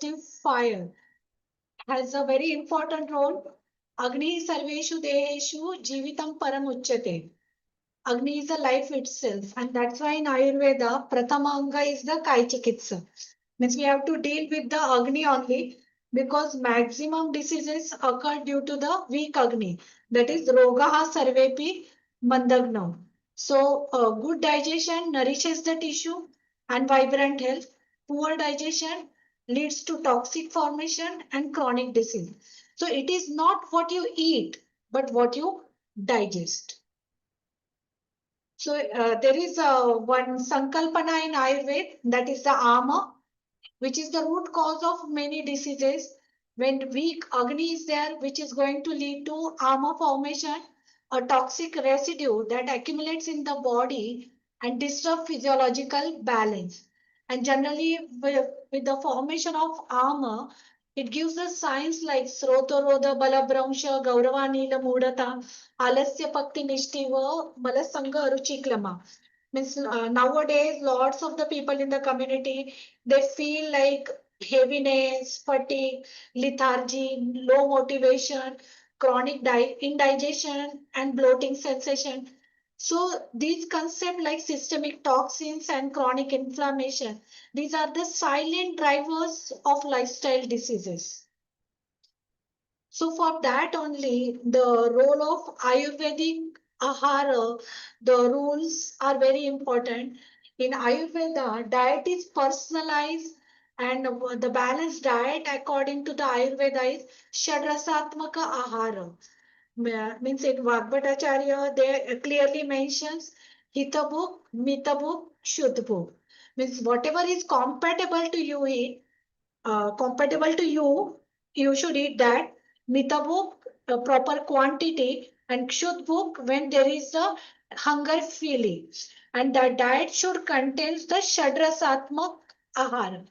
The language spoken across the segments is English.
digestive fire has a very important role. Agni sarveshu deheshu jivitam paramuchyate. Agni is the life itself, and that's why in Ayurveda, Prathamanga is the Kai Chikitsa. Means we have to deal with the Agni only because maximum diseases occur due to the weak Agni. That is Rogaha Sarvepi Mandagna. So, good digestion nourishes the tissue and vibrant health. Poor digestion leads to toxic formation and chronic disease. So, it is not what you eat, but what you digest. So there is one sankalpana in Ayurveda, that is the ama, which is the root cause of many diseases. When weak agni is there, which is going to lead to ama formation, a toxic residue that accumulates in the body and disrupt physiological balance. And generally, with the formation of ama, it gives us signs like Srotoroda Balabramsha Gauravanila Mudata Alasya Pakti Nishtiva Malasanga Aruchiklama. Means nowadays lots of the people in the community, they feel like heaviness, fatigue, lethargy, low motivation, chronic indigestion and bloating sensation. So these concepts like systemic toxins and chronic inflammation, these are the silent drivers of lifestyle diseases. So for that only, the role of Ayurvedic Ahara, the rules are very important. In Ayurveda, diet is personalized, and the balanced diet according to the Ayurveda is Shadrasatmaka Ahara. Means in Vagbhatacharya, they clearly mentions Hitabuk, Mitabuk, Shuddhabuk. Means whatever is compatible to you eat, compatible to you, you should eat that. Mitabuk, proper quantity, and Kshudbuk when there is a hunger feeling. And the diet should contain the Shadrasatmak Ahara.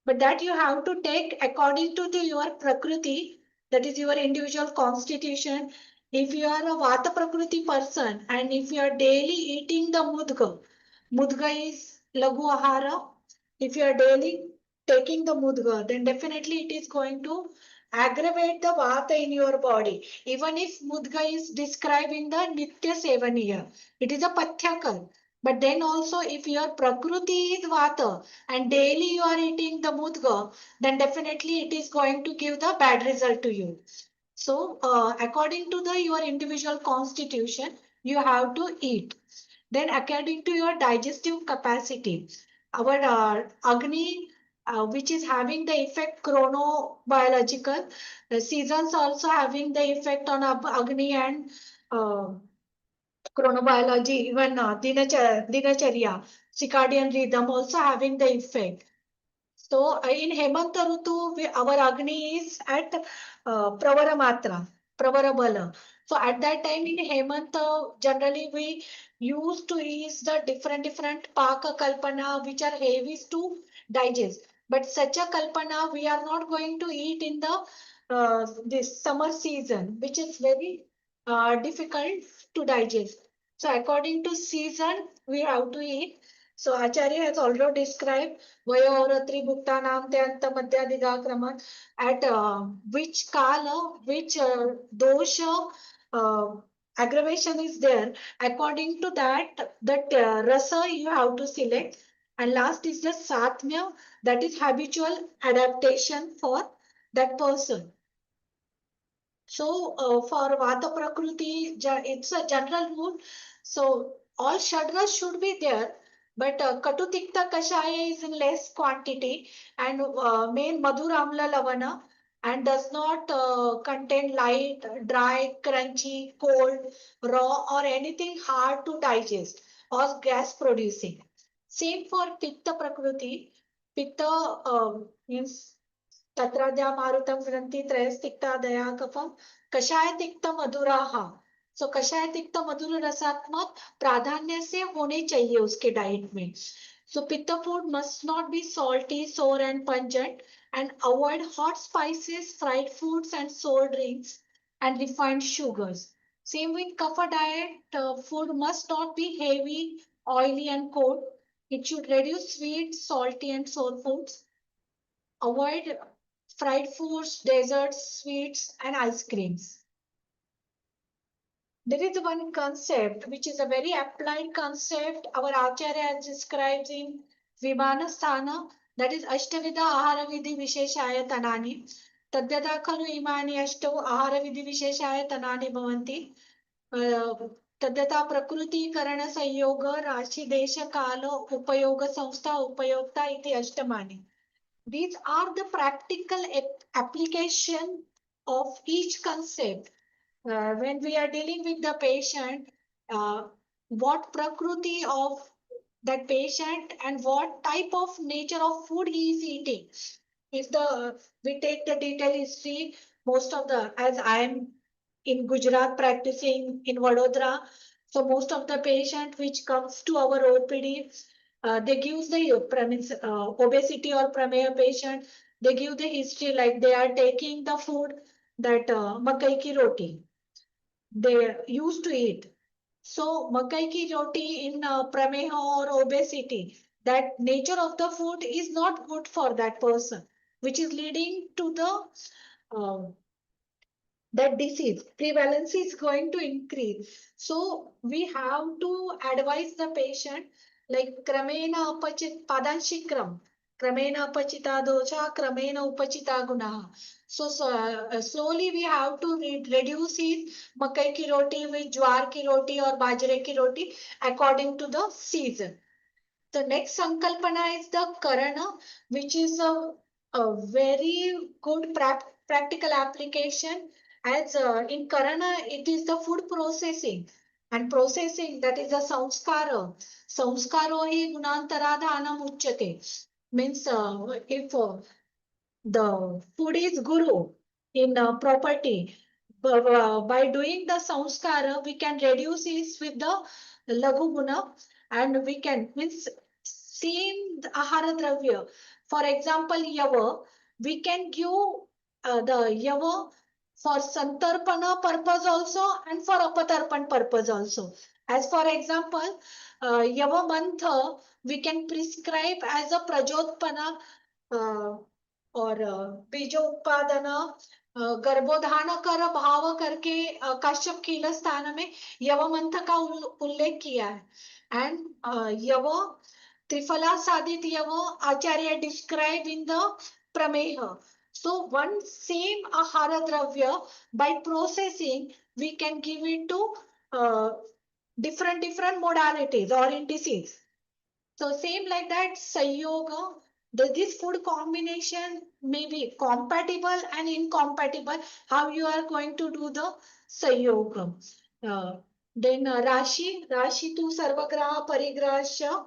But that you have to take according to your Prakriti, that is your individual constitution. If you are a Vata Prakriti person and if you are daily eating the Mudga, Mudga is Lagu Ahara. If you are daily taking the Mudga, then definitely it is going to aggravate the Vata in your body. Even if Mudga is described in the Nitya Sevaniya, it is a Pathyakar. But then also if your Prakriti is Vata and daily you are eating the Mudga, then definitely it is going to give the bad result to you. So, according to the your individual constitution, you have to eat. Then, according to your digestive capacity, our Agni, which is having the effect chronobiological, the seasons also having the effect on Agni and uh, chronobiology, even dinacharya, circadian rhythm also having the effect. So in Hemanta Rutu, our Agni is at Pravara Matra, Pravara Bala. So at that time in Hemanta, generally we used to eat the different Paka Kalpana which are heavy to digest. But such a Kalpana we are not going to eat in the this summer season, which is very difficult to digest. So according to season, we have to eat. So Acharya has already described Vayoratri Bhuktanam Tyanta Madhyadiga Kraman at which kala, which dosha aggravation is there. According to that, that rasa you have to select. And last is the satmya, that is habitual adaptation for that person. So for Vata Prakriti, it's a general rule. So all Shadras should be there, but Katu Tikta Kashaya is in less quantity and main Madhur Amla Lavana and does not contain light, dry, crunchy, cold, raw or anything hard to digest or gas producing. Same for Pitta Prakriti. Pitta means तत्राद्या मारुतं गृह्णन्ति त्रयस्तिक्ता दया कफम कषाय तिक्त मधुराः सो कषाय तिक्त मधुर रसात्मक प्राधान्य से होने चाहिए उसके diet में so pitta food must not be salty sour and pungent and avoid hot spices fried foods and sour drinks and refined sugars same with kapha diet food must not be heavy oily and cold it should reduce sweet salty and sour foods Avoid fried foods, desserts, sweets, and ice creams. There is one concept which is a very applied concept our Acharya describes in Vimanasthana, that is Ashtavida Ahara Vidhi Visheshaya Tanani. Tadyata Khalu Imani Ashtav Ahara Vidhi Visheshaya Tanani Bhavanti. तद्यथा प्रकृतीकरण संयोग राशि देश काल उपयोग संस्था उपयोक्ता इति अष्टमानि. These are the practical application of each concept. When we are dealing with the patient, what prakriti of that patient and what type of nature of food he is eating. If we take the detailed history, most of the, as I am in Gujarat practicing in Vadodara, so most of the patient which comes to our OPD, they give the premise, obesity or prameya patient, they give the history like they are taking the food that makai ki roti they used to eat. So makai ki roti in prameha or obesity, that nature of the food is not good for that person, which is leading to the that disease prevalence is going to increase. So we have to advise the patient like kramena apachit padanshikram, kramena apachita dosha, kramena upachita gunaha. So slowly we have to reduce his makai ki roti with jwar ki roti or bajre ki roti according to the season. The next Sankalpana is the Karana, which is a very good practical application. As in Karana, it is the food processing. And processing, that is a Samskara. Samskaro hi gunantaradhanam uchyate. Means if the food is guru in property. By doing the samskara, we can reduce it with the lagu guna and we can means same ahara dravya. For example, yava, we can give the yava for santarpana purpose also and for apatarpan purpose also. As for example, yava mantha, we can prescribe as a prajotpana uh, और बीजोत्पादन गर्भोधान कर भाव करके काश्यप कील स्थान में यव month का उल्लेख किया है and yava triphala sadhita yava acharya describe in the prameha. So one same ahara dravya by processing we can give it to uh, different modalities or indices. So same like that, Sayoga, this food combination may be compatible and incompatible. How you are going to do the Sayoga. Then Rashi tu Sarvagraha Parigrahasya.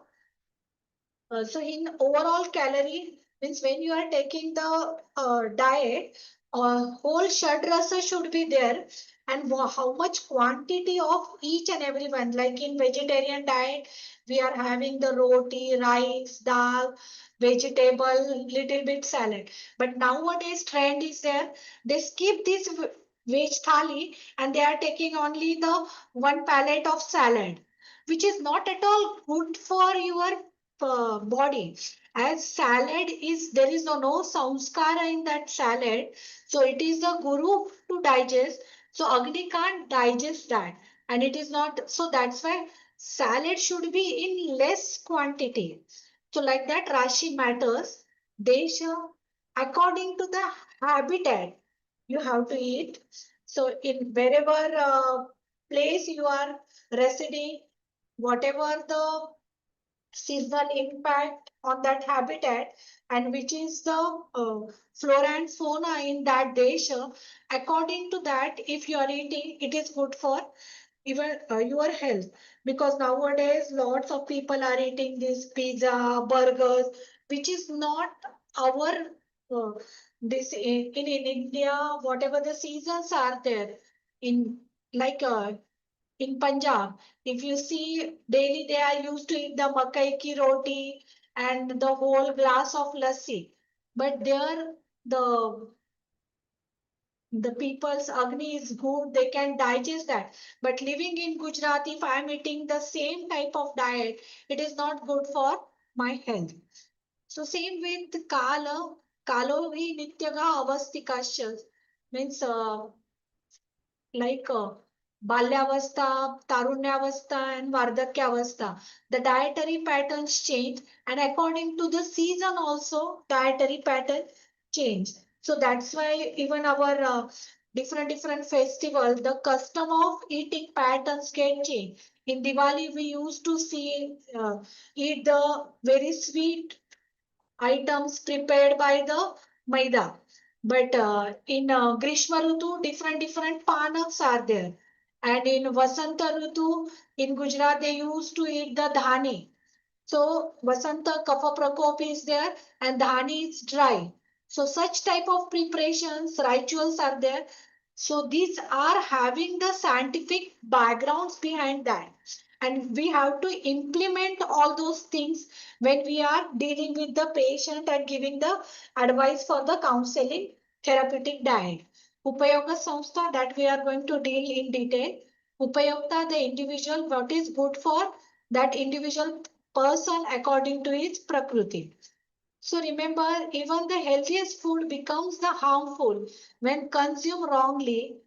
So in overall calorie means when you are taking the diet, whole shadrasa should be there and how much quantity of each and every one. Like in vegetarian diet, we are having the roti, rice, dal, vegetable, little bit salad. But nowadays trend is there. They skip this veg thali and they are taking only the one palette of salad, which is not at all good for your body. As salad is, there is no samskara in that salad. So it is the guru to digest. So Agni can't digest that. And it is not, so that's why salad should be in less quantity. So like that Rashi matters. Desha, according to the habitat, you have to eat. So in wherever place you are residing, whatever the seasonal impact on that habitat and which is the flora and fauna in that desha. According to that, if you are eating, it is good for even your health because nowadays lots of people are eating this pizza, burgers, which is not our this in India. Whatever the seasons are there in like in Punjab, if you see daily they are used to eat the makai ki roti and the whole glass of lassi. But there the people's agni is good, they can digest that. But living in Gujarat, if I am eating the same type of diet, it is not good for my health. So same with kala. Kalo hi nityaga avastikasya means like balyavastha, tarunyavastha, and vardhakyavastha. The dietary patterns change, and according to the season also, dietary pattern change. So that's why even our different festival, the custom of eating patterns can change. In Diwali, we used to see eat the very sweet items prepared by the maida. But in Grishma Rutu, different panaks are there. And in Vasanta Rutu, in Gujarat, they used to eat the dhani. So Vasanta Kapha Prakop is there and dhani is dry. So such type of preparations, rituals are there. So these are having the scientific backgrounds behind that. And we have to implement all those things when we are dealing with the patient and giving the advice for the counseling therapeutic diet. Upayoga Samstha that we are going to deal in detail. Upayogta, the individual, what is good for that individual person according to his prakriti. So remember, even the healthiest food becomes the harmful when consumed wrongly.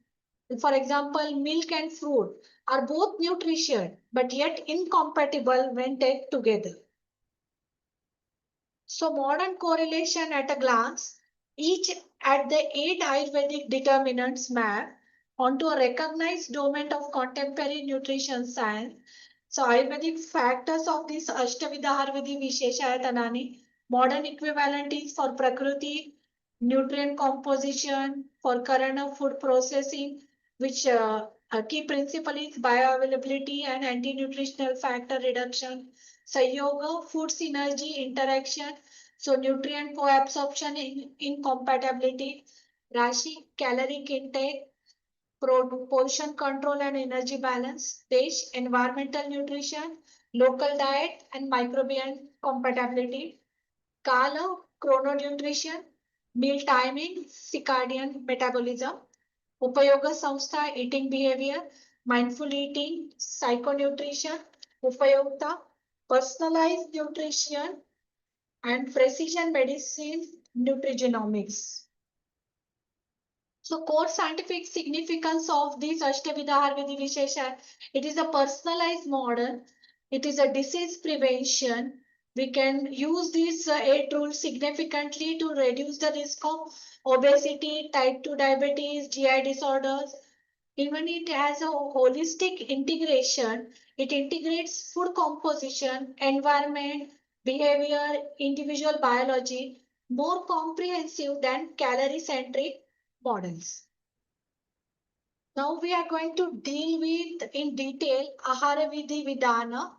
For example, milk and fruit are both nutritious but yet incompatible when taken together. So modern correlation at a glance, each at the 8 Ayurvedic determinants map onto a recognized domain of contemporary nutrition science. So Ayurvedic factors of this Ashtavidaharvidi Visheshayatanani, modern equivalent is for Prakriti, nutrient composition, for Karana food processing, which a key principle is bioavailability and anti-nutritional factor reduction. Sayoga, food synergy interaction, so nutrient coabsorption in incompatibility. Rashi, caloric intake, portion control and energy balance. Desh, environmental nutrition, local diet and microbiome compatibility. Kala, chrononutrition, meal timing, circadian metabolism. Upayoga Samstha, eating behavior, mindful eating, psychonutrition, Upayogta, personalized nutrition, and precision medicine, nutrigenomics. So core scientific significance of this Ashtavidaharvidi Vishesha, it is a personalized model. It is a disease prevention. We can use this 8 rules significantly to reduce the risk of obesity, type 2 diabetes, GI disorders. Even it has a holistic integration. It integrates food composition, environment, behavior, individual biology, more comprehensive than calorie-centric models. Now we are going to deal with in detail Ahara Vidhi Vidhana.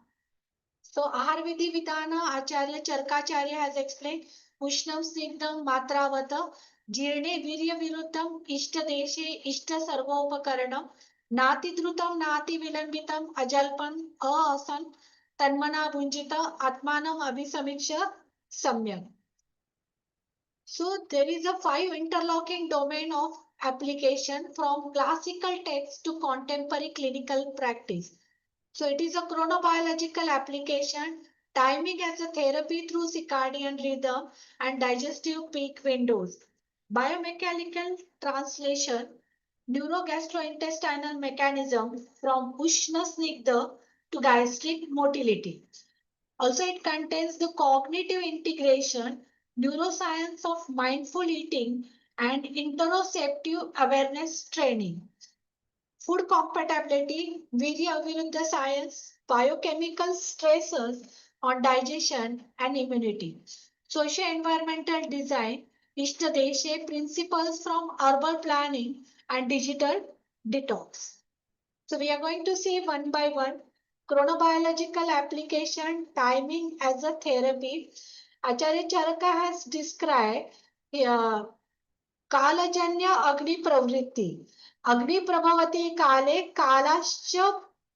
So Ahara Vidhi Vidhana, Acharya Charkacharya has explained Ushnam Snigdam Matravata Jirne Virya Viruddham Ishta Deshe Ishta Sarvopakaranam Nati Dhrutam Nati Vilambitam Ajalpan Asan Tanmana Bunjita Atmanam Abhisamiksha Samyak. So there is a 5 interlocking domain of application from classical text to contemporary clinical practice. So it is a chronobiological application, timing as a therapy through circadian rhythm and digestive peak windows. Biomechanical translation, neurogastrointestinal mechanism from Ushna Snigdha to gastric motility. Also, it contains the cognitive integration, neuroscience of mindful eating, and interoceptive awareness training. Food compatibility, Virya Aviruddha science, biochemical stressors on digestion and immunity. Socio-environmental design, Ishtadeshe principles from urban planning and digital detox. So we are going to see one by one. Chronobiological application, timing as a therapy. Acharya Charaka has described uh, कालजन्य अग्नि प्रभवती काले कालाश्च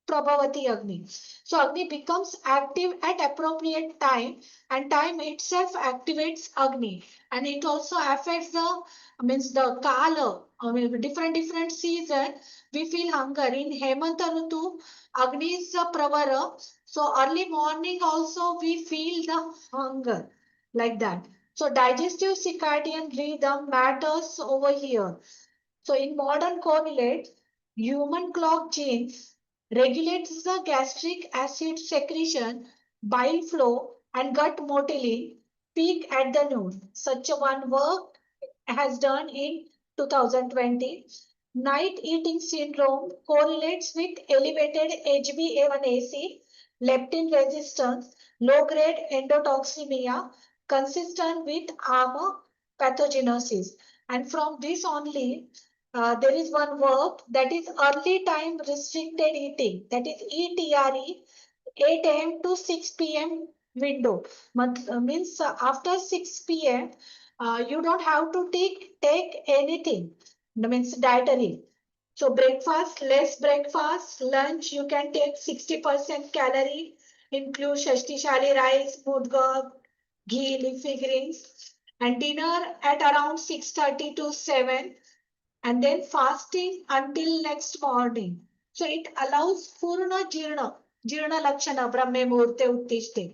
prabhavati agni. So agni becomes active at appropriate time and time itself activates agni, and it also affects the means the kala. I mean, different season we feel hunger. In hemanta rutu agni is a pravara, so early morning also we feel the hunger like that. So digestive circadian rhythm matters over here. So in modern correlates, human clock genes regulates the gastric acid secretion, bile flow, and gut motility peak at the noon. Such a one work has done in 2020. Night eating syndrome correlates with elevated HbA1c, leptin resistance, low-grade endotoxemia, consistent with Aahara pathogenesis. And from this only, there is one work that is early time restricted eating, that is ETRE, 8 a.m. to 6 p.m. window. Means after 6 p.m., you don't have to take anything. Means dietary. So breakfast, less breakfast, lunch, you can take 60% calorie, include shashtishali rice, mudga, ghee, leafy greens, and dinner at around 6:30 to 7, and then fasting until next morning. So it allows Purna Jirna Lakshana, Brahme Murte Uttishte,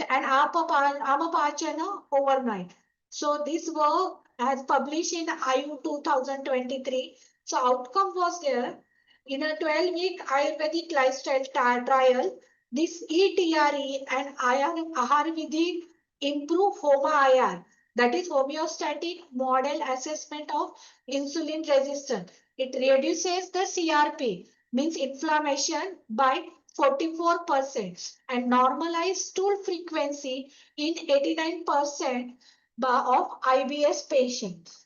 and Amapachana overnight. So this work has published in IU 2023. So outcome was there in a 12-week Ayurvedic lifestyle trial. This ETRE and Aahara Vidhi improve HOMA IR, that is homeostatic model assessment of insulin resistance. It reduces the CRP, means inflammation, by 44% and normalized stool frequency in 89% of IBS patients.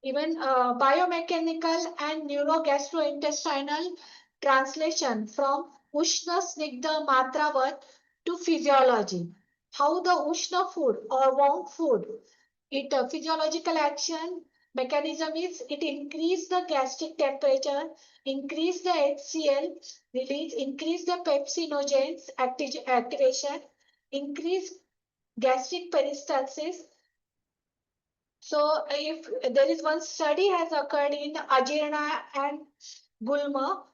Even biomechanical and neurogastrointestinal translation from Ushna Snigdha Matravat to physiology. How the Ushna food or warm food, it physiological action mechanism is it increase the gastric temperature, increase the HCl release, increase the pepsinogens activation, increase gastric peristalsis. So if there is one study has occurred in Ajirna and Gulma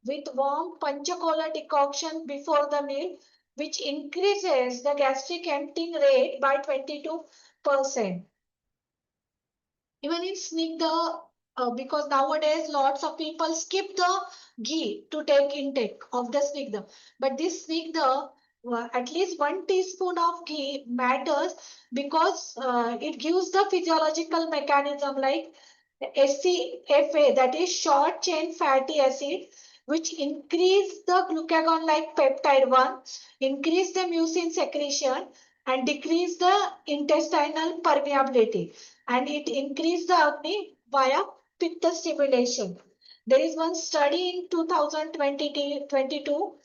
with warm Panchakola decoction before the meal, which increases the gastric emptying rate by 22%. Even in Snigdha, because nowadays lots of people skip the ghee to take intake of the Snigdha. But this Snigdha, at least 1 teaspoon of ghee matters because it gives the physiological mechanism like SCFA, that is short chain fatty acid, which increase the glucagon like peptide 1, increase the mucin secretion, and decrease the intestinal permeability, and it increased the Agni via pitta stimulation. There is one study in 2022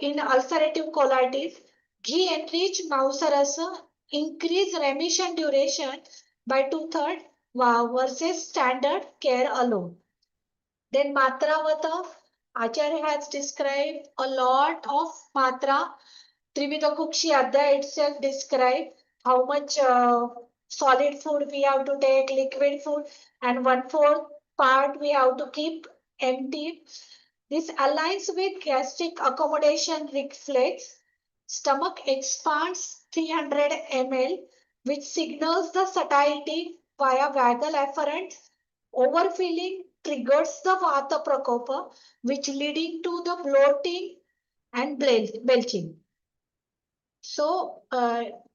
in ulcerative colitis, ghee enriched Mausarasa increased remission duration by 2/3 versus standard care alone. Then Matravata, Acharya has described a lot of Matra. Trividakukshi Adhyaya itself describe how much solid food we have to take, liquid food, and 1/4 part we have to keep empty. This aligns with gastric accommodation reflex. Stomach expands 300 ml, which signals the satiety via vagal afferent. Overfilling triggers the Vata Prakopa, which leading to the bloating and belching. So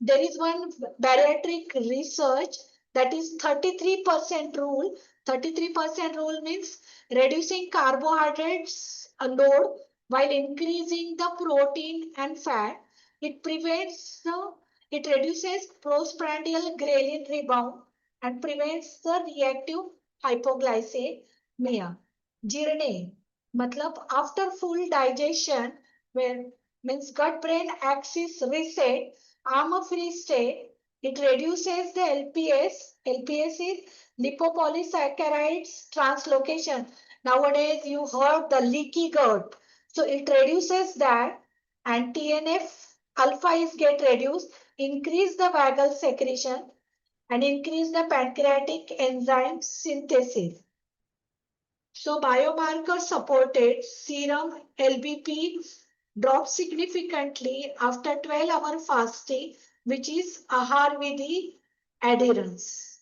there is one bariatric research, that is 33% rule. 33% rule means reducing carbohydrates load while increasing the protein and fat. It it reduces postprandial ghrelin rebound and prevents the reactive hypoglycemia. Jirne, matlab after full digestion, where means gut-brain axis reset, armor-free state, it reduces the LPS. LPS is lipopolysaccharides translocation. Nowadays, you heard the leaky gut. So it reduces that, and TNF alpha is get reduced, increase the vagal secretion, and increase the pancreatic enzyme synthesis. So biomarker supported serum LBP dropped significantly after 12-hour fasting which is Aahara Vidhi adherence.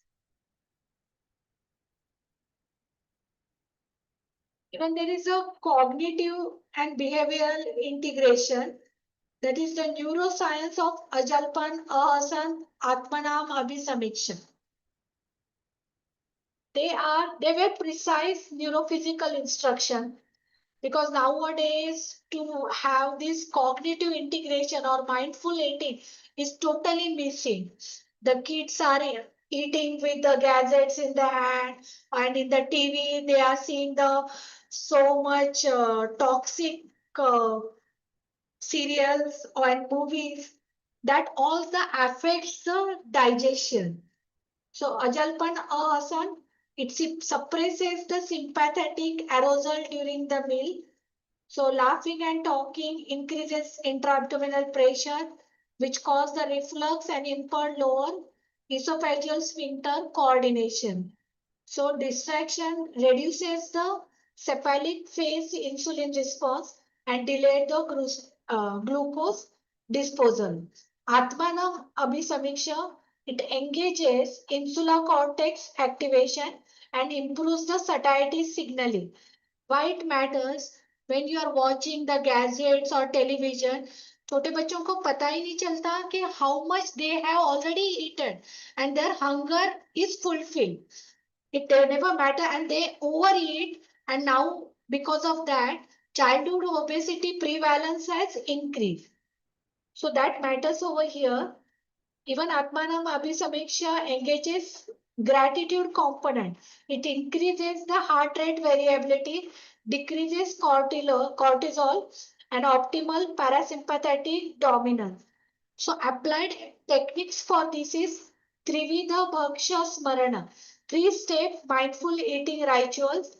Even there is a cognitive and behavioral integration, that is the neuroscience of Ajalpan, Ahasan, Atmanam, Abhisamiksha. They were precise neurophysical instruction, because nowadays to have this cognitive integration or mindful eating is totally missing. The kids are eating with the gadgets in the hand, and in the TV they are seeing the so much toxic serials and movies that all the affects the digestion. So Ajalpan Ahasan, it suppresses the sympathetic arousal during the meal. So laughing and talking increases intra-abdominal pressure, which cause the reflux and impaired lower esophageal sphincter coordination. So distraction reduces the cephalic phase insulin response and delay the glucose disposal. Atmanam Abhisamiksha, it engages insular cortex activation and improves the satiety signaling. Why it matters? When you are watching the gadgets or television, छोटे बच्चों को पता ही नहीं चलता कि how much they have already eaten and their hunger is fulfilled. It never matter, and they overeat, and now because of that childhood obesity prevalence has increased. So that matters over here. Even Atmanam Abhisamiksha engages gratitude component. It increases the heart rate variability, decreases cortisol and optimal parasympathetic dominance. So applied techniques for this is Trividha Bhaksha Smarana, three-step mindful eating rituals.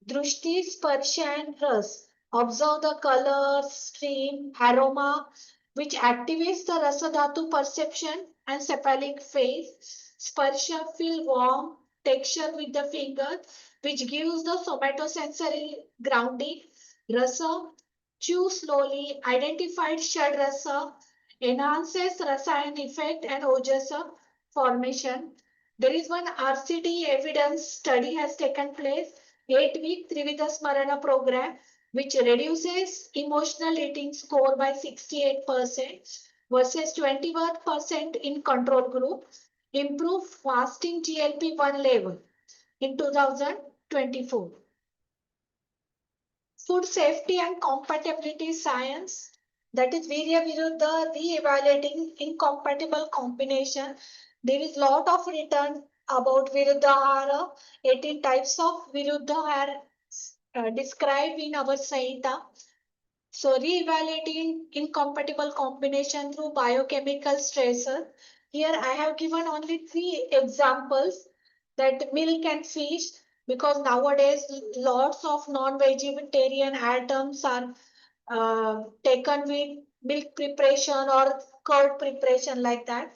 Drushti, Sparsha and Ras. Observe the color, stream, aroma, which activates the Rasadhatu perception and cephalic phase. Sparsha, feel warm texture with the finger, which gives the somatosensory grounding. Rasa, chew slowly, identified Shad Rasa, enhances Rasayan effect and Ojasa formation. There is one RCT evidence study has taken place, 8-week Trividha Smarana program, which reduces emotional eating score by 68% versus 21% in control group, improve fasting GLP-1 level in 2024. Food safety and compatibility science, that is Virya Viruddha re-evaluating incompatible combination. There is lot of written about Viruddha 18 types of Viruddha are described in our Sahita. So re-evaluating incompatible combination through biochemical stressor. Here I have given only 3 examples, that milk and fish, because nowadays lots of non-vegetarian items are taken with milk preparation or curd preparation like that.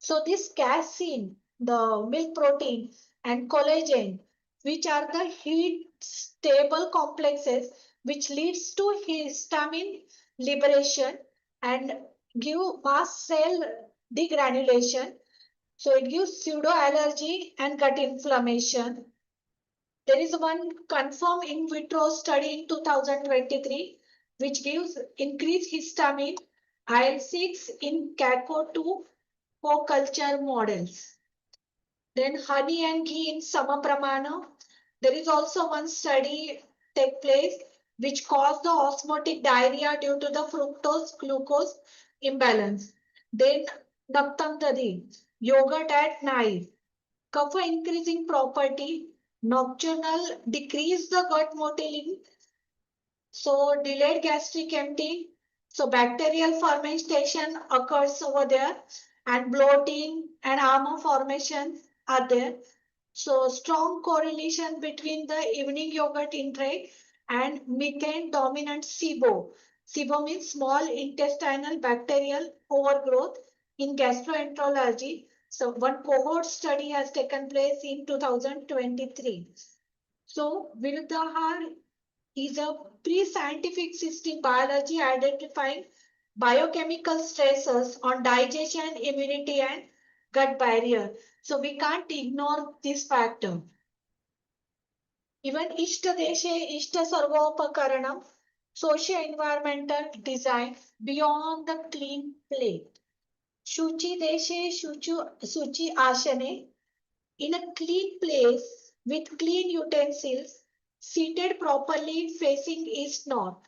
So this casein, the milk protein and collagen, which are the heat stable complexes which leads to histamine liberation and give mast cell degranulation. So it gives pseudo allergy and gut inflammation. There is one confirmed in vitro study in 2023 which gives increased histamine IL-6 in CACO2 co-culture models. Then honey and ghee in Samapramana. There is also one study take place which caused the osmotic diarrhea due to the fructose glucose imbalance. Then Naptamdadi, yogurt at night. Kapha increasing property, nocturnal decrease the gut motility, so delayed gastric emptying. So bacterial fermentation occurs over there, and bloating and armor formation are there. So strong correlation between the evening yogurt intake and methane dominant SIBO. SIBO means small intestinal bacterial overgrowth in gastroenterology. So one cohort study has taken place in 2023. So Viruddhahar is a pre-scientific system biology identifying biochemical stresses on digestion, immunity, and gut barrier. So we can't ignore this factor. Even Ishtadeshe Ishta Sarvopakaranam, socio-environmental design beyond the clean plate. Shuchi Deshe Suchi Ashane, in a clean place with clean utensils, seated properly facing east north.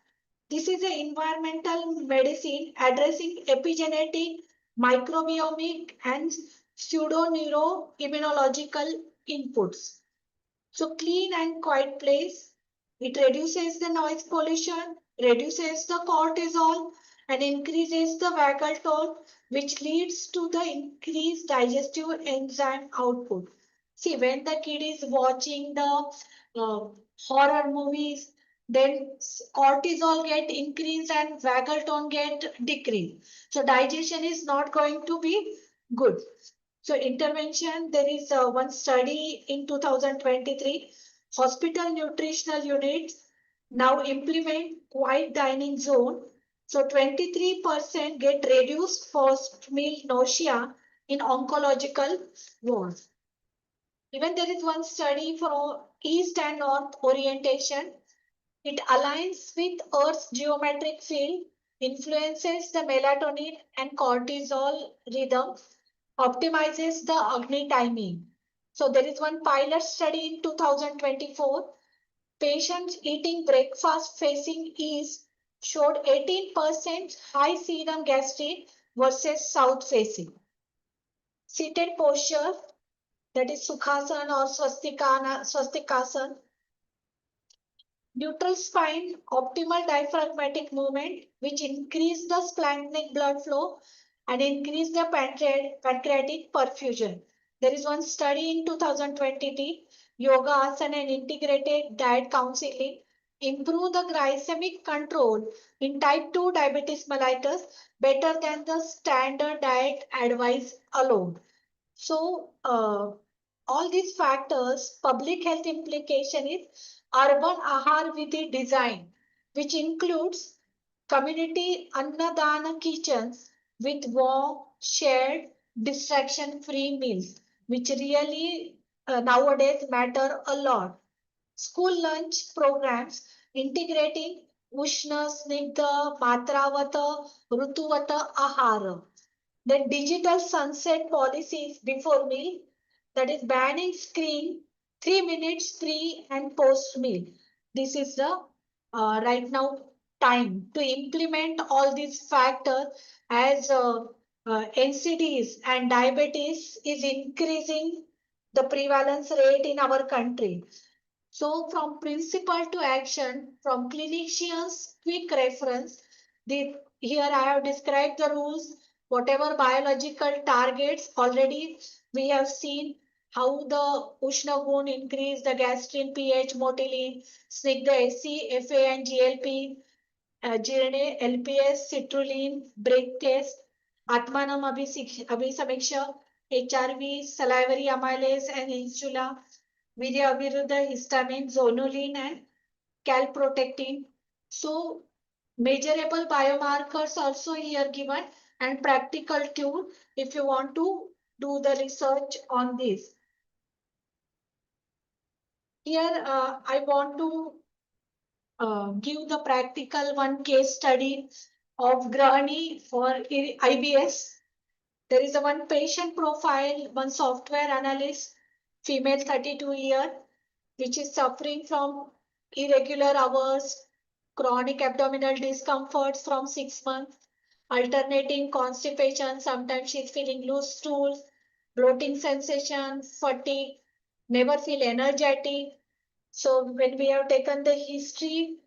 This is an environmental medicine addressing epigenetic, microbiomic, and pseudo-neuroimmunological inputs. So clean and quiet place, it reduces the noise pollution, reduces the cortisol, and increases the vagal tone, which leads to the increased digestive enzyme output. See, when the kid is watching the horror movies, then cortisol get increased and vagal tone get decreased. So digestion is not going to be good. So intervention, there is one study in 2023, hospital nutritional units now implement quiet dining zone. So 23% get reduced first meal nausea in oncological wards. Even there is one study for east and north orientation. It aligns with Earth's geometric field, influences the melatonin and cortisol rhythm, optimizes the Agni timing. So there is one pilot study in 2024. Patients eating breakfast facing east showed 18% high serum gastrin versus south facing. Seated posture, that is Sukhasana or Swastikasana, neutral spine, optimal diaphragmatic movement, which increase the splanchnic blood flow and increase the pancreatic perfusion. There is one study in 2020, yoga asana and integrated diet counseling improve the glycemic control in type 2 diabetes mellitus better than the standard diet advice alone. So, all these factors, public health implication is urban Aahar Vidhi design, which includes community Annadana kitchens with warm, shared, distraction-free meals, which really nowadays matter a lot. School lunch programs integrating Ushna, Snigdha, Matravata, Rutuvata, Ahara. Then digital sunset policies before meal, that is banning screen 3 minutes pre and post meal. This is the right now time to implement all these factors as NCDs and diabetes is increasing the prevalence rate in our country. So from principle to action, from clinicians quick reference, here I have described the rules, whatever biological targets already we have seen how the Ushna Gun increase the gastrin pH, motilin, Snigdha SC, FA and GLP, GNA, LPS, citrulline, break test, Atmanam Abhisamiksha, HRV, salivary amylase and insula, Virya Viruddha histamine, zonulin and calprotectin. So measurable biomarkers also here given and practical tool if you want to do the research on this. Here I want to give the practical one case study of Grahani for IBS. There is a one patient profile, one software analyst, female 32-year, which is suffering from irregular hours, chronic abdominal discomforts from 6 months, alternating constipation, sometimes she's feeling loose stools, bloating sensation, fatigue, never feel energetic. So when we have taken the history,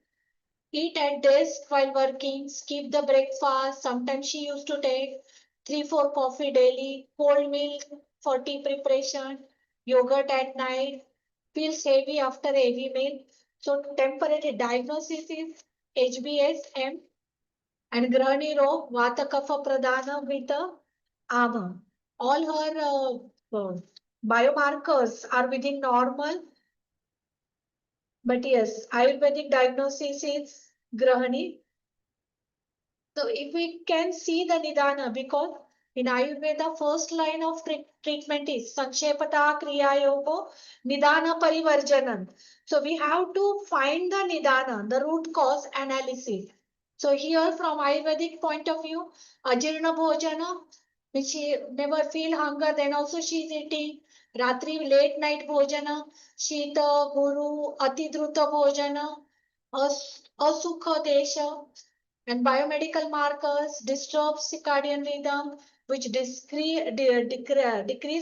eat at desk while working, skip the breakfast. Sometimes she used to take 3-4 coffee daily, cold milk for tea preparation, yogurt at night, feels heavy after heavy meal. So temporary diagnosis is HBS-M and Grahani Rog, Vata Kapha Pradhana with a AMA. All her biomarkers are within normal, but yes, Ayurvedic diagnosis is Grahani. So if we can see the Nidana, because in Ayurveda, first line of treatment is Sanshepata Kriya Yoga Nidana Parivarjanam. So we have to find the Nidana, the root cause analysis. So here from Ayurvedic point of view, Ajirna Bhojana, which she never feel hunger, then also she is eating. Ratri late night Bhojana, Shita, Guru, Atidruta Bhojana, Asukha Desha, and biomedical markers disturb circadian rhythm, which decrease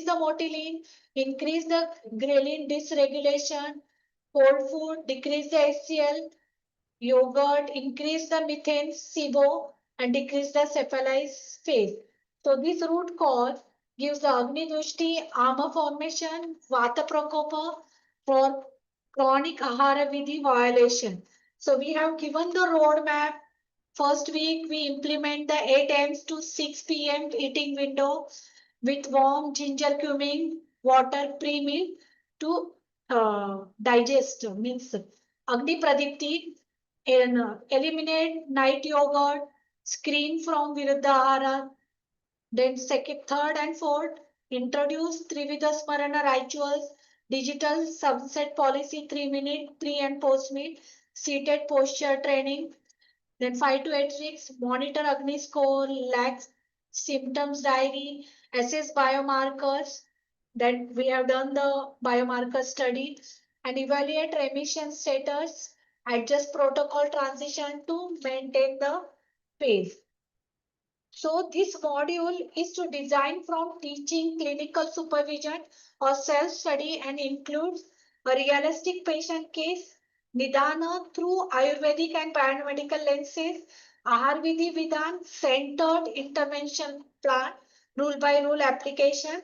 the motilin, increase the ghrelin dysregulation. Cold food decrease the HCl, yogurt increase the methane SIBO, and decrease the cephalize phase. So this root cause gives the Agni Dushti, Ama formation, Vata Prakopa for chronic Ahara Vidhi violation. So we have given the roadmap. First week, we implement the 8 a.m. to 6 p.m. eating window with warm ginger cumin water pre-meal to digest. Means Agni Pradipti, and eliminate night yogurt, screen from Viruddha. Then second, third and fourth, introduce Trivida Smarana rituals, digital sunset policy 3 minute, pre and post meal, seated posture training. Then 5 to 8 weeks, monitor Agni score, lax symptoms diary, assess biomarkers. Then we have done the biomarker study and evaluate remission status, adjust protocol transition to maintain the pace. So this module is to design from teaching, clinical supervision or self-study and includes a realistic patient case, Nidana through Ayurvedic and biomedical lenses, Ahar Vidhi Vidhan, centered intervention plan, rule by rule application.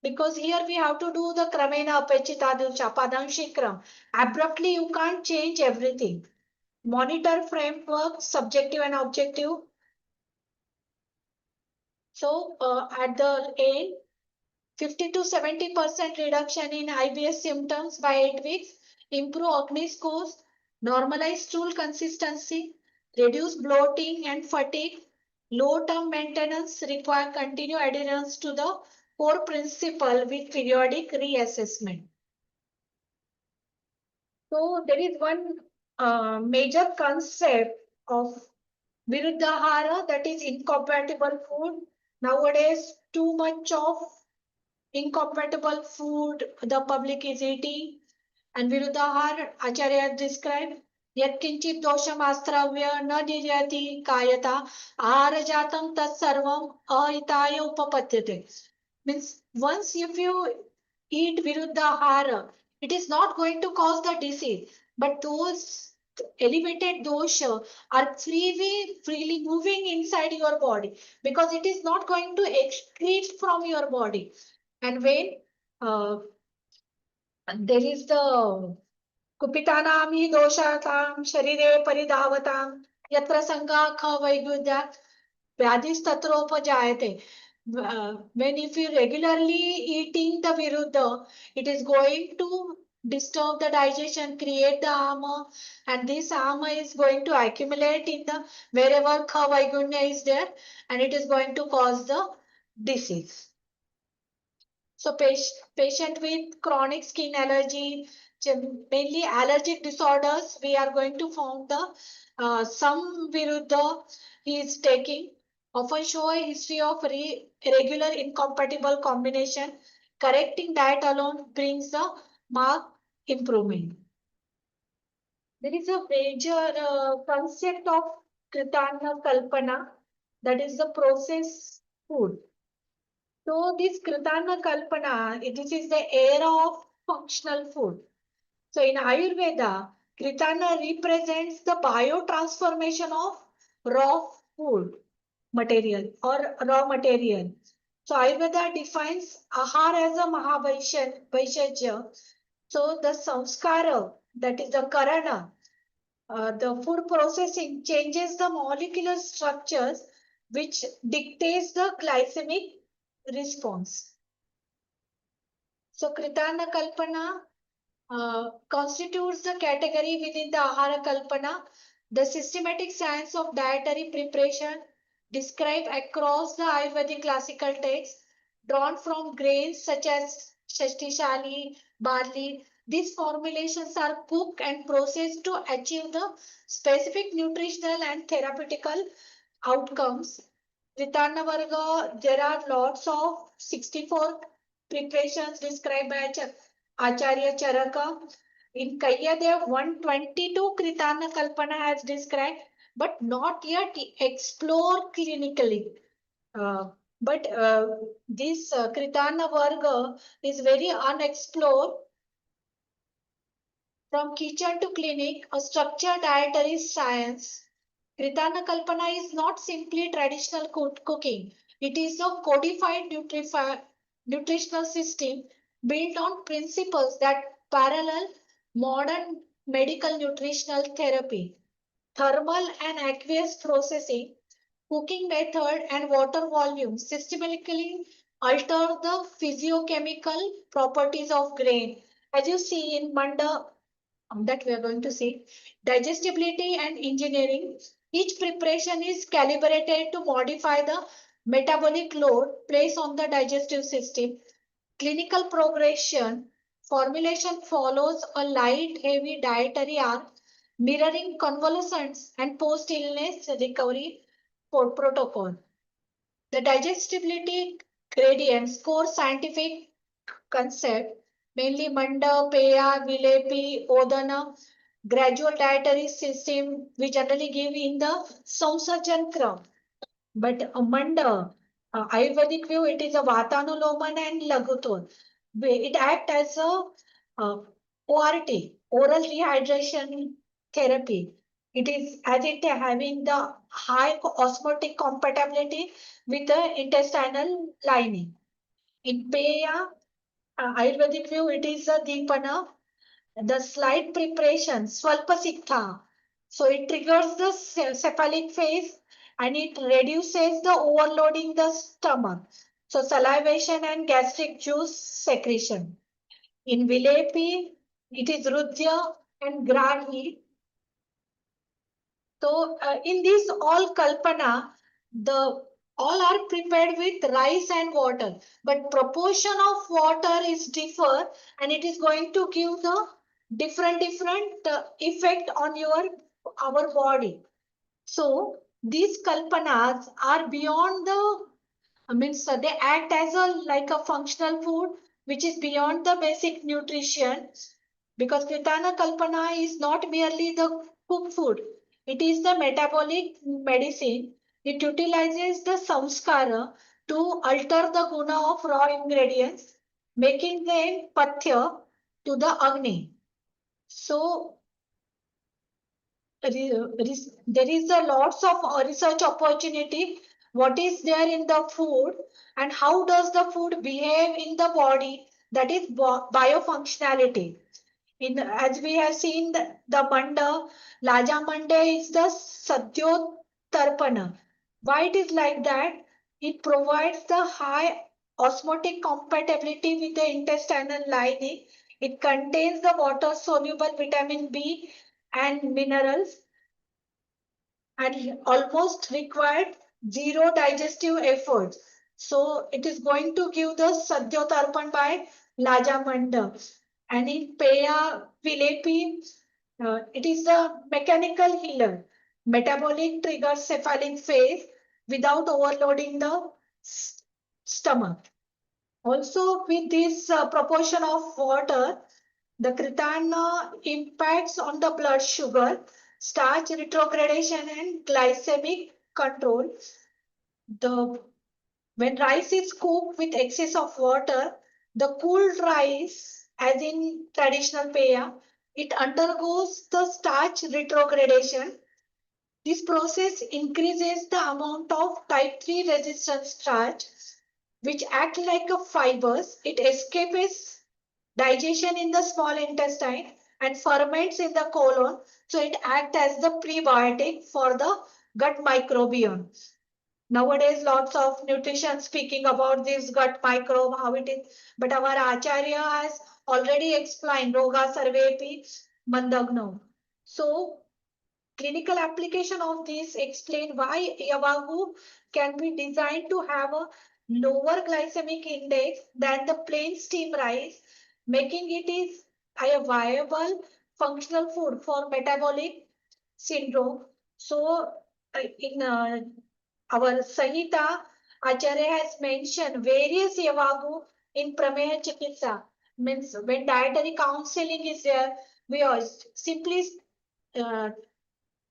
Because here we have to do the Kramena Apechitadusha Padamshikram. Abruptly you can't change everything. Monitor framework, subjective and objective. So at the end, 50 to 70% reduction in IBS symptoms by 8 weeks, improve Agni scores, normalize stool consistency, reduce bloating and fatigue, low-term maintenance require continued adherence to the core principle with periodic reassessment. So there is one major concept of Viruddhahara, that is incompatible food. Nowadays, too much of incompatible food the public is eating. And Viruddhahar Acharya described Yatkinchit dosham astravya na niryati kayata aharajatam tat sarvam ahitaya upapadyate. Means once if you eat Viruddhahara, it is not going to cause the disease, but those elevated dosha are freely moving inside your body because it is not going to excrete from your body. And when there is the कुपितानां हि दोषातां शरीरे परिधावतां यत्र संगाख वैगुध्यात् व्याधिस्तत्रोपजायते. When if you regularly eating the viruddha, it is going to disturb the digestion, create the ama, and this ama is going to accumulate in the wherever kha vaigunya is there, and it is going to cause the disease. So patient with chronic skin allergy, mainly allergic disorders, we are going to found the some Viruddha he is taking often show a history of irregular incompatible combination. Correcting that alone brings the marked improvement. There is a major concept of Kritana Kalpana, that is the processed food. So this Kritana Kalpana, this is the era of functional food. So in Ayurveda, Kritana represents the biotransformation of raw food material or raw material. So Ayurveda defines Ahara as a Mahavishajya. So the Samskara, that is the Karana, the food processing changes the molecular structures which dictates the glycemic response. So Kritana Kalpana constitutes the category within the Ahara Kalpana The systematic science of dietary preparation described across the Ayurvedic classical texts drawn from grains such as shastishali, barley. These formulations are cooked and processed to achieve the specific nutritional and therapeutical outcomes. Ritana Varga, there are lots of 64 preparations described by Acharya Charaka. In Kayyadev, 122 Kritana Kalpana has described, but not yet explored clinically. But this Kritana Varga is very unexplored. From kitchen to clinic, a structured dietary science. Kritana Kalpana is not simply traditional cooking. It is a codified nutritional system built on principles that parallel modern medical nutritional therapy. Thermal and aqueous processing, cooking method and water volume systematically alter the physiochemical properties of grain. As you see in Manda that we are going to see. Digestibility and engineering. Each preparation is calibrated to modify the metabolic load placed on the digestive system. Clinical progression. Formulation follows a light, heavy dietary arc, mirroring convalescence and post-illness recovery protocol. The digestibility gradients, core scientific concept, mainly Manda, Peya, Vilepi, Odana, gradual dietary system we generally give in the Samsajan Kram. But Manda, Ayurvedic view, it is a Vatanuloman and Laguton. It acts as a ORT, oral rehydration therapy. It is as it having the high osmotic compatibility with the intestinal lining. In Peya, Ayurvedic view, it is a Deepana, the slight preparation, Swalpasikta. So it triggers the cephalic phase and it reduces the overloading the stomach. So salivation and gastric juice secretion. In Vilepi, it is Rudya and Grahi. So in this all Kalpana, the all are prepared with rice and water, but proportion of water is differ and it is going to give the different effect on our body. So these kalpanas are beyond the means they act as a like a functional food which is beyond the basic nutrition because Kritana Kalpana is not merely the cooked food. It is the metabolic medicine. It utilizes the samskara to alter the guna of raw ingredients, making them pathya to the agni. So there is a lots of research opportunity. What is there in the food and how does the food behave in the body? That is biofunctionality. As we have seen the manda, Laja Manda is the Sadyottarpana. Why it is like that? It provides the high osmotic compatibility with the intestinal lining. It contains the water soluble vitamin B and minerals and almost required zero digestive effort. So it is going to give the Sadyottarpan by Lajamanda. And in Peya Vilepi, it is a mechanical healer. Metabolic triggers cephalic phase without overloading the stomach. Also, with this proportion of water, the Kritana impacts on the blood sugar, starch retrogradation, and glycemic control. When rice is cooked with excess of water, the cooled rice, as in traditional peya, it undergoes the starch retrogradation. This process increases the amount of type 3 resistant starch, which act like a fibers. It escapes digestion in the small intestine and ferments in the colon. So it acts as the prebiotic for the gut microbiome. Nowadays, lots of nutrition speaking about this gut microbe, how it is. But our Acharya has already explained Roga Sarvepi Mandagno. So Clinical application of this explain why Yavagu can be designed to have a lower glycemic index than the plain steam rice, making it is a viable functional food for metabolic syndrome. So, in our Sanhita, Acharya has mentioned various Yavagu in Prameya Chikitsa. Means when dietary counseling is there, we are simply uh,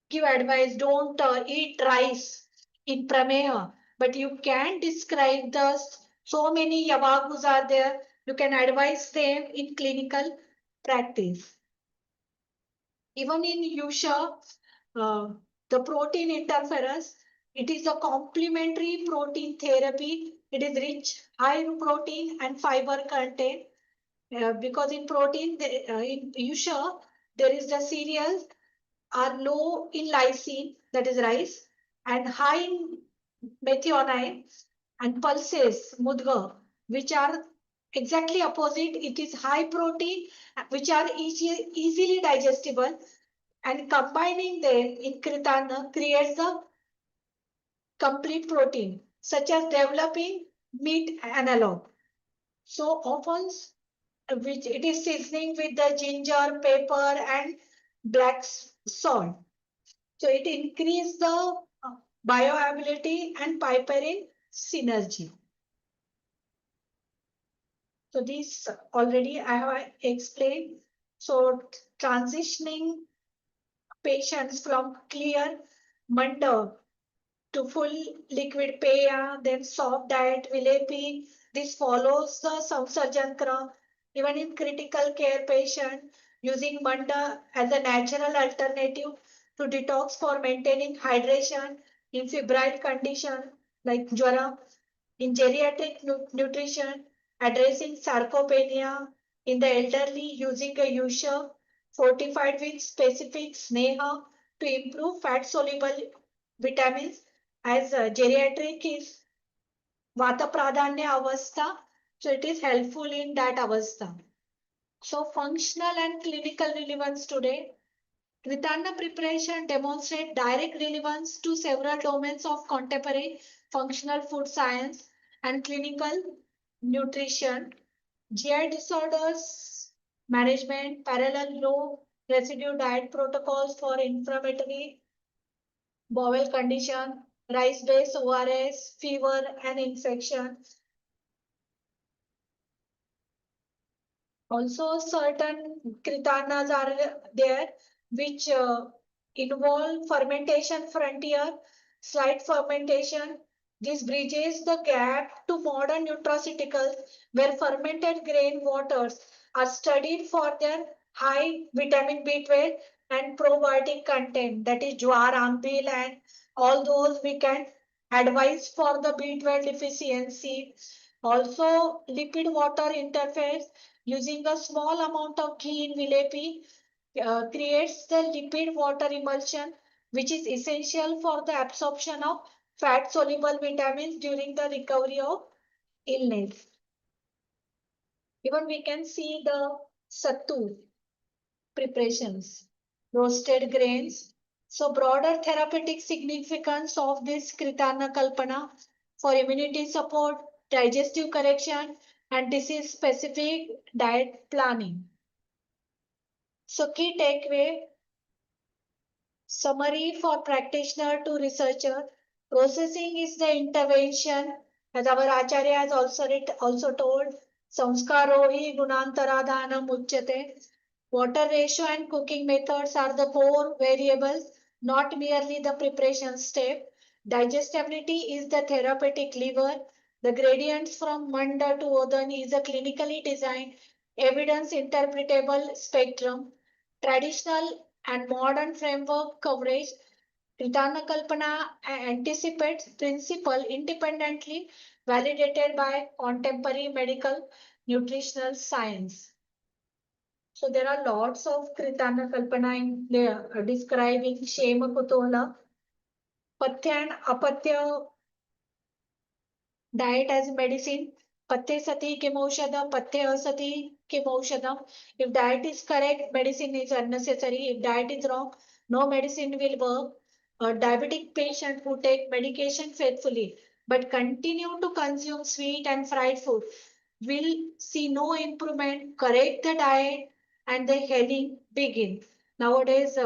give advice, don't eat rice in Prameha, but you can describe the so many Yavagus are there. You can advise them in clinical practice. Even in Yusha, the protein interference, it is a complementary protein therapy. It is rich, high protein and fiber content. Because in protein, in Yusha, there is the cereals are low in lysine, that is rice, and high in methionine and pulses, mudga, which are exactly opposite. It is high protein, which are easily digestible, and combining them in Kritana creates the complete protein, such as developing meat analog. So often, which it is seasoning with the ginger, pepper, and black salt. So it increases the bioavailability and piperin synergy. So this already I have explained. So transitioning patients from clear manda to full liquid paya, then soft diet vilepi. This follows the samsarjankra. Even in critical care patient, using manda as a natural alternative to detox for maintaining hydration in febrile condition like jwara, in geriatric nutrition, addressing sarcopenia in the elderly using a usher fortified with specific sneha to improve fat soluble vitamins as geriatric is vata pradhanya avastha, so it is helpful in that avastha. So functional and clinical relevance today. Kritanna preparation demonstrate direct relevance to several domains of contemporary functional food science and clinical nutrition, GI disorders management, parallel low residue diet protocols for inflammatory bowel condition, rice-based ORS, fever and infection. Also, certain kritanas are there which involve fermentation frontier, slight fermentation. This bridges the gap to modern nutraceuticals where fermented grain waters are studied for their high vitamin B12 and probiotic content, that is jwar, ambil and all those we can advise for the B12 deficiency. Also, lipid water interface using a small amount of ghee in vilepi creates the lipid water emulsion, which is essential for the absorption of fat soluble vitamins during the recovery of illness. Even we can see the sattu preparations, roasted grains. So broader therapeutic significance of this Kritana Kalpana for immunity support, digestive correction, and disease specific diet planning. So key takeaway, summary for practitioner to researcher. Processing is the intervention, as our Acharya has also told. Samskaro hi gunantaradhanam uchyate. Water ratio and cooking methods are the core variables, not merely the preparation step. Digestibility is the therapeutic lever. The gradients from Manda to Odan is a clinically designed, evidence interpretable spectrum. Traditional and modern framework coverage, Kritana Kalpana anticipates principle independently validated by contemporary medical nutritional science. So there are lots of Kritana Kalpana in there describing Shema Kutola, Patya and Apatya diet as medicine, Patya Sati Kemaushadam, Patya Asati Kemaushadam. If diet is correct, medicine is unnecessary. If diet is wrong, No medicine will work. A diabetic patient who take medication faithfully but continue to consume sweet and fried food will see no improvement. Correct the diet and the healing begin. Nowadays,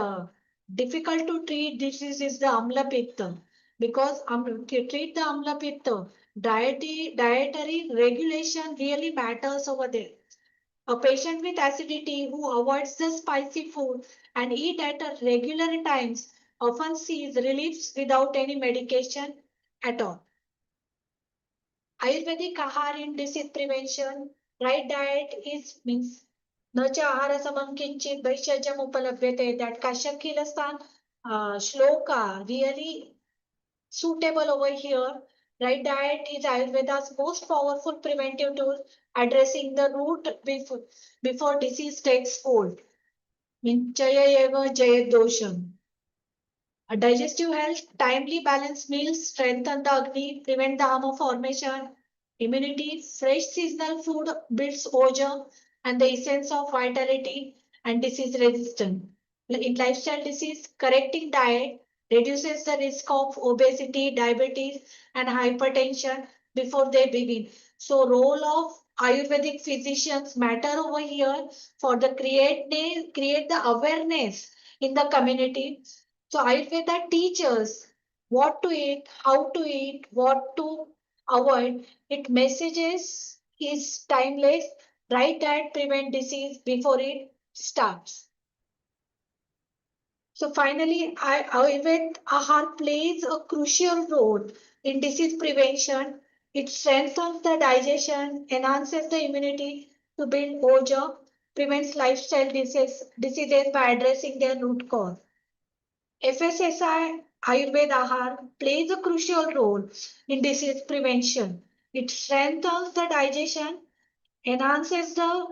difficult to treat disease is the amla pitta, because to treat the amla pitta, dietary regulation really matters over there. A patient with acidity who avoids the spicy food and eat at a regular times often sees relief without any medication at all. Ayurvedic Ahara in disease prevention, right diet is means न च आहारसमं किंचित वैषज्यम् उपलभ्यते, that Kashyap Khilastan shloka really suitable over here. Right diet is Ayurveda's most powerful preventive tool, addressing the root before disease takes hold. Chaya eva jayat dosham. A digestive health, timely balanced meals strengthen the Agni, prevent the harm formation, immunity, fresh seasonal food builds oja and the essence of vitality and disease resistance. In lifestyle disease, correcting diet reduces the risk of obesity, diabetes, and hypertension before they begin. So, role of Ayurvedic physicians matter over here for the create the awareness in the community. So Ayurveda teaches what to eat, how to eat, what to avoid. It messages is timeless. Right diet prevent disease before it starts. So finally, Ayurveda Ahar plays a crucial role in disease prevention. It strengthens the digestion, enhances the immunity to build oja, prevents lifestyle diseases by addressing their root cause. FSSI Ayurveda Ahar plays a crucial role in disease prevention. It strengthens the digestion, enhances the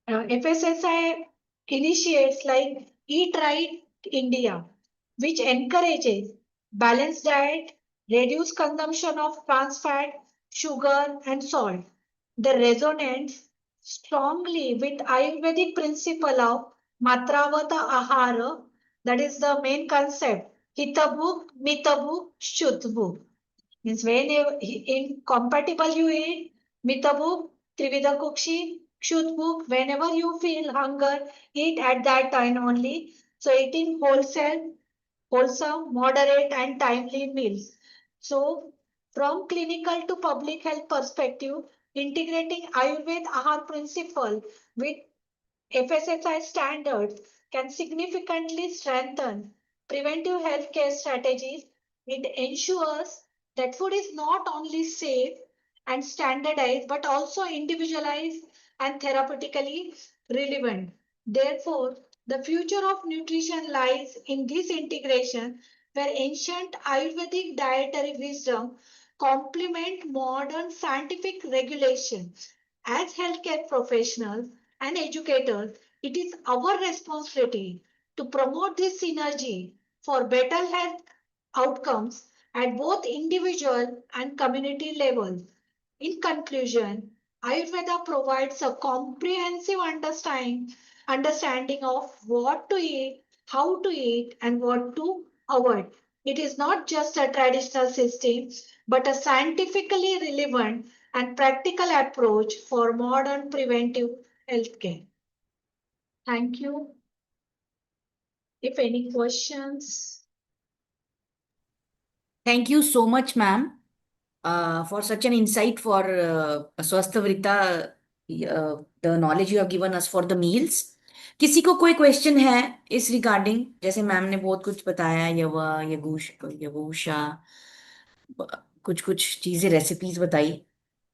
FSSI initiates like Eat Right India, which encourages balanced diet, reduced consumption of trans fat, sugar, and salt. The resonates strongly with Ayurvedic principle of Matravata Ahara, that is the main concept. Hitabhuk, Mitabhuk, Shuddhabhuk. Means when incompatible you eat, Mitabhuk, Trivida Kukshi, Shuddhabhuk, whenever you feel hunger, eat at that time only. So eating wholesome, moderate, and timely meals. So, from clinical to public health perspective, integrating Ayurveda Ahar principle with FSSI standards can significantly strengthen preventive healthcare strategies. It ensures that food is not only safe and standardized but also individualized and therapeutically relevant. Therefore, the future of nutrition lies in this integration where ancient Ayurvedic dietary wisdom complement modern scientific regulation. As healthcare professionals and educators, it is our responsibility to promote this synergy for better health outcomes at both individual and community levels. In conclusion, Ayurveda provides a comprehensive understanding of what to eat, how to eat, and what to avoid. It is not just a traditional system, but a scientifically relevant and practical approach for modern preventive healthcare. Thank you. If any questions. Thank you so much, ma'am, for such an insight for Swasthavrita, the knowledge you have given us for the meals. किसी को कोई question है इस regarding? जैसे ma'am ने बहुत कुछ बताया, यवूशा, कुछ कुछ चीजें रेसिपीज बताई।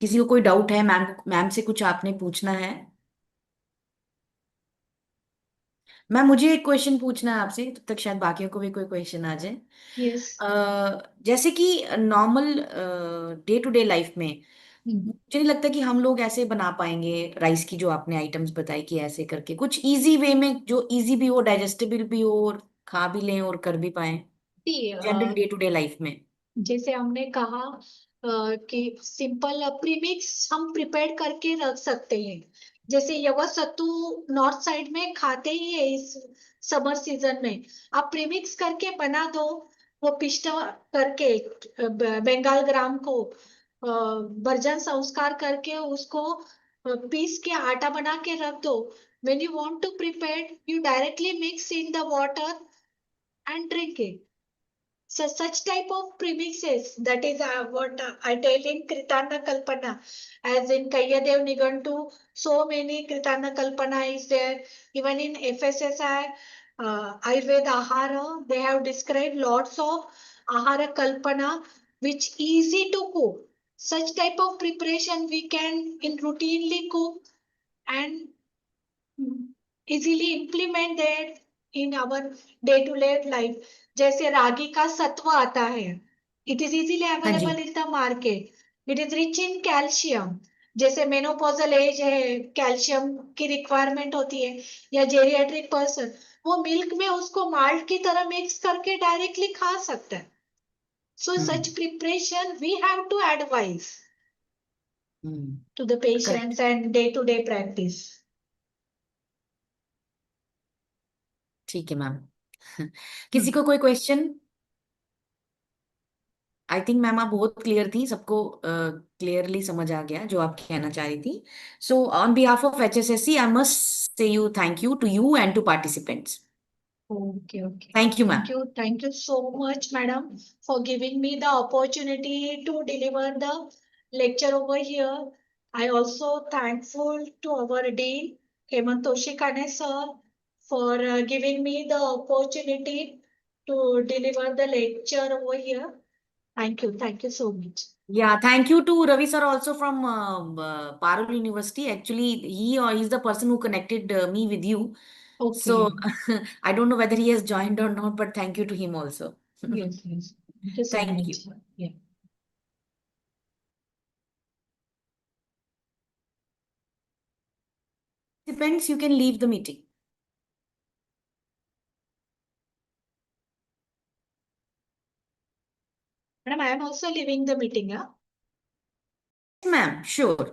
किसी को कोई डाउट है मैम से कुछ आपने पूछना है? मैम मुझे एक क्वेश्चन पूछना है आपसे, तब तक शायद बाकियों को भी कोई क्वेश्चन आ जाए। Yes. जैसे कि normal day to day life में Hmm. मुझे नहीं लगता कि हम लोग ऐसे बना पाएंगे राइस की जो आपने आइटम्स बताई कि ऐसे करके कुछ इजी वे में जो इजी भी हो, डाइजेस्टेबल भी हो और खा भी लें और कर भी पाए See, general day to day life में। जैसे हमने कहा कि सिंपल प्रीमिक्स हम प्रिपेयर करके रख सकते हैं। जैसे यवा सत्तू नॉर्थ साइड में खाते ही है इस समर सीजन में, आप प्रीमिक्स करके बना दो, वो पिष्ट करके बंगाल ग्राम को बर्जन संस्कार करके उसको पीस के आटा बना के रख दो. When you want to prepare, you directly mix in the water and drink it. So such type of premixes, that is what I tell in Kritana Kalpana, as in Kayyadev Nigantu, so many Kritana Kalpana is there. Even in FSSI, Ayurved Ahara, they have described lots of Ahara Kalpana, which easy to cook. Such type of preparation we can in routinely cook and easily implement that in our day to day life. जैसे रागी का सत्व आता है, it is easily हाँ जी. Available in the market. It is rich in calcium. जैसे menopausal age है, कैल्शियम की रिक्वायरमेंट होती है, या जेरियाट्रिक पर्सन, वो मिल्क में उसको माल्ट की तरह मिक्स करके डायरेक्टली खा सकता है. So such preparation we have to advise to the correct. Patients and day to day practice. ठीक है मैम. किसी को कोई क्वेश्चन? आई थिंक मैम आप बहुत क्लियर थी, सबको क्लियरली समझ आ गया जो आप कहना चाह रही थी. So on behalf of HSSC I must say you thank you to you and to participants. Okay, okay. Thank you ma'am. Thank you so much, madam, for giving me the opportunity to deliver the lecture over here. I also thankful to our dean, Hemant Toshikane sir, for giving me the opportunity to deliver the lecture over here. Thank you so much. Yeah, thank you to Ravi sir also from Parul University. Actually, he is the person who connected me with you. So Okay. I don't know whether he has joined or not, but thank you to him also. Yes, yes. Thank you so Thank much. you. Yeah. Depends, you can leave the meeting. Madam, I am also leaving the meeting, huh? Ma'am, sure.